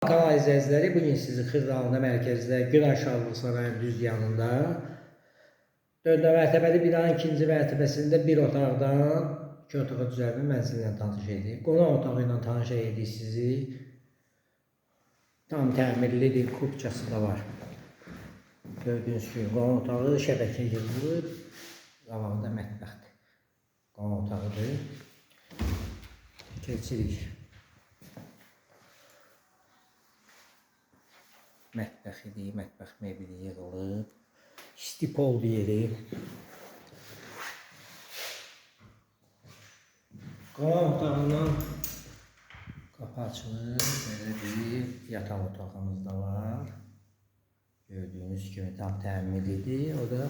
Kanal izləyiciləri, bugün sizi Xırdalında mərkəzdə Gün Aşağılıq Sarayın düz yanında 4 mərtəbəli binanın ikinci mərtəbəsində bir otaqdan 2 otağa düzəlmə mənzili ilə tanış edirik. Qonaq otağı ilə tanış edirik sizi. Tam təmirlidir, kubçası da var. Gördüğünüz gibi qonaq otağı şəbəkə yığılıb, qabağında mətbəxdir. Qonaq otağıdır. Keçirik. Mətbəxidir, mətbəx mebeli yığılıb. Stipol deyirik. Qonaq otağından qapı açılır. Belə bir yataq otağımız da var. Gördüğünüz gibi tam təmirlidir. O da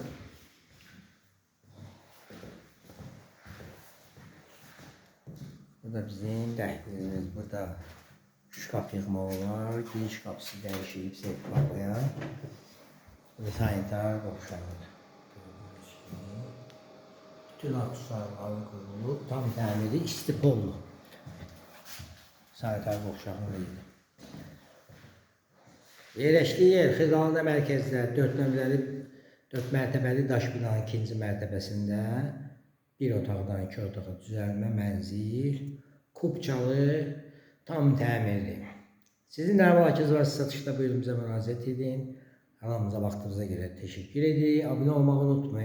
bu da bizim dəhlizimiz. Burada şkaf yığmağı var. Giriş qapısı dəyişilib sertifikatlaya. Bu sanitar qovşağıdır. Bütün aksesuarları qurulub, tam təmiri istipollu. Sanitar qovşağını verir. Yerləşdiyi yer Xırdalında mərkəzdə 4 mərtəbəli daş binanın ikinci mərtəbəsində bir otaqdan 2 otağa düzəlmə mənzil, kubçalı, tam təmirli. Sizin nə vacibiniz var, satışda buyurun bizə müraciət edin. Kanalımıza baktığınıza göre teşekkür ederim. Abone olmayı unutmayın.